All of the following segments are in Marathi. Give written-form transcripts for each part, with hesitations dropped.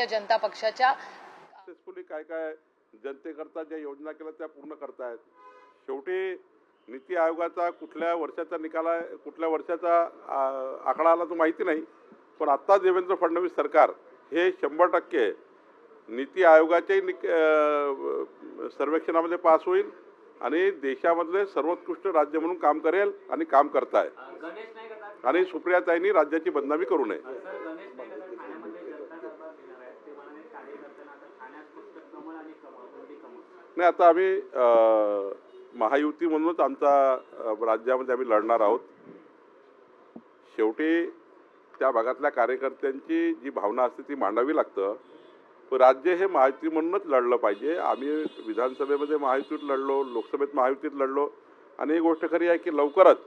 जनता पक्षाच्या सक्सेसफुली काय काय जनतेकरता ज्या योजना केल्या त्या पूर्ण करतायत। शेवटी नीती आयोगाचा कुठल्या वर्षाचा निकाल आहे, कुठल्या वर्षाचा आकडा आला तो माहिती नाही, पण आता देवेंद्र फडणवीस सरकार हे 100% नीती आयोगाचे सर्वेक्षणामध्ये पास होईल आणि देशामधले सर्वोत्कृष्ट राज्य म्हणून काम करेल आणि काम करताय। आणि सुप्रियाताईंनी राज्याची बदनामी करू नये। नाही, आता आम्ही महायुती म्हणूनच आमचा राज्यामध्ये आम्ही लढणार आहोत। शेवटी त्या भागातल्या कार्यकर्त्यांची जी भावना असते ती मांडावी लागतं। राज्य हे महायुती म्हणूनच लढलं पाहिजे। आम्ही विधानसभेमध्ये महायुतीत लढलो, लोकसभेत महायुतीत लढलो आणि ही गोष्ट खरी आहे की लवकरच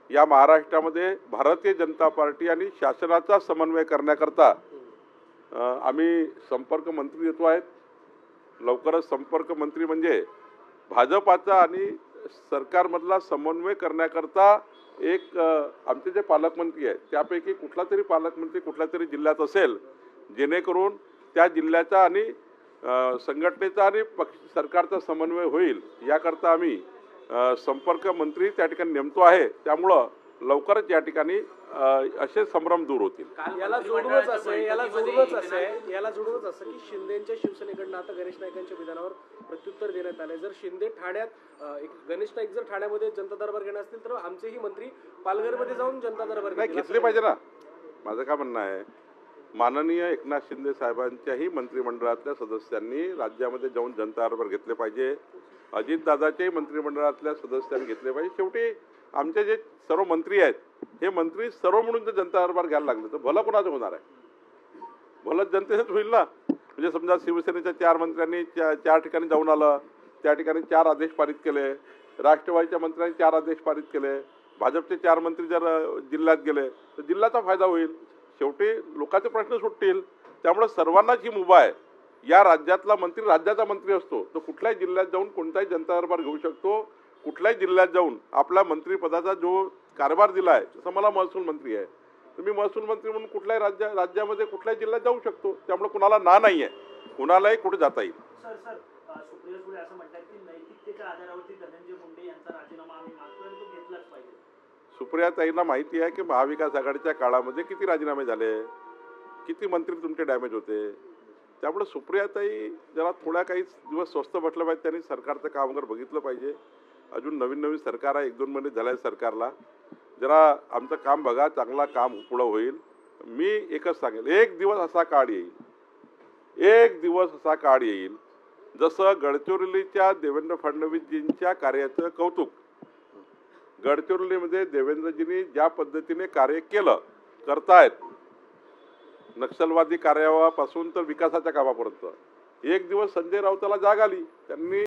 या महाराष्ट्रामध्ये भारतीय जनता पार्टी आणि शासनाचा समन्वय करण्याकरता आम्ही संपर्क मंत्री देतो आहेत। लवकरच संपर्क मंत्री म्हणजे भाजपाचा आणि सरकारमधला समन्वय करण्याकरता एक आमचे जे पालकमंत्री आहेत त्यापैकी कुठला तरी पालकमंत्री कुठल्या तरी जिल्ह्यात असेल, जेणेकरून त्या जिल्ह्याचा आणि संघटनेचा आणि सरकारचा समन्वय होईल याकरता आम्ही संपर्क मंत्री त्या ठिकाणी नेमतो आहे। त्यामुळं लवकरच या ठिकाणी असे संभ्रम दूर होतील। याला जोडूनच असं की शिंदेच्या शिवसेनेकडनं आता गणेश नाईकांच्या विधानावर प्रत्युत्तर देण्यात आले। जर शिंदे ठाण्यात गणेश नाईक जर ठाण्यामध्ये जनता दरबार घेणार असतील तर आमचेही मंत्री पालघरमध्ये जाऊन जनता दरबार घेतले पाहिजे ना। माझं काय म्हणणं आहे, माननीय एकनाथ शिंदे साहेबांच्याही मंत्रिमंडळातल्या सदस्यांनी राज्यामध्ये जाऊन जनता दरबार घेतले पाहिजे। अजितदादाच्याही मंत्रिमंडळातल्या सदस्यांनी घेतले पाहिजे। शेवटी आमचे जे सर्व मंत्री आहेत हे मंत्री सर्व म्हणून जर जनता दरबार घ्यायला लागले तर भलं कोणाचं होणार आहे? भलं जनतेचंच होईल ना। म्हणजे समजा शिवसेनेच्या 4 मंत्र्यांनी 4 ठिकाणी जाऊन आलं, त्या ठिकाणी 4 आदेश पारित केले, राष्ट्रवादीच्या मंत्र्यांनी 4 आदेश पारित केले, भाजपचे 4 मंत्री जर जिल्ह्यात गेले तर जिल्ह्याचा फायदा होईल। शेवटी लोकांचे प्रश्न सुटतील। त्यामुळे सर्वांनाच ही मुभा आहे। या राज्यातला मंत्री राज्याचा मंत्री असतो, तो कुठल्याही जिल्ह्यात जाऊन कोणताही जनता दरबार घेऊ शकतो। कुठल्याही जिल्ह्यात जाऊन आपल्या मंत्रिपदाचा जो कारभार दिला आहे, जसं मला महसूल मंत्री आहे, तुम्ही महसूल मंत्री म्हणून कुठल्याही राज्यामध्ये कुठल्याही जिल्ह्यात जाऊ शकतो। त्यामुळे कुणाला नाही आहे, कुणालाही कुठे जाता येईल। सुप्रियाताईंना माहिती आहे की महाविकास आघाडीच्या काळामध्ये किती राजीनामे झाले, किती मंत्री तुमचे डॅमेज होते। त्यामुळे सुप्रियाताई जरा थोड्या काही दिवस स्वस्त बसलं पाहिजे, त्यांनी सरकारचं काम वगैरे बघितलं पाहिजे। अजून नवीन सरकार आहे, 1-2 महिने झाले सरकारला, जरा आमचं काम बघा, चांगला काम पुढं होईल। मी एकच सांगेल, एक दिवस असा काळ येईल जसं गडचिरोलीच्या देवेंद्र फडणवीसजींच्या कार्याचं कौतुक, गडचिरोलीमध्ये देवेंद्रजींनी ज्या पद्धतीने कार्य करतायत, नक्षलवादी कार्यापासून तर विकासाच्या कामापर्यंत, एक दिवस संजय राऊताला जाग आली, त्यांनी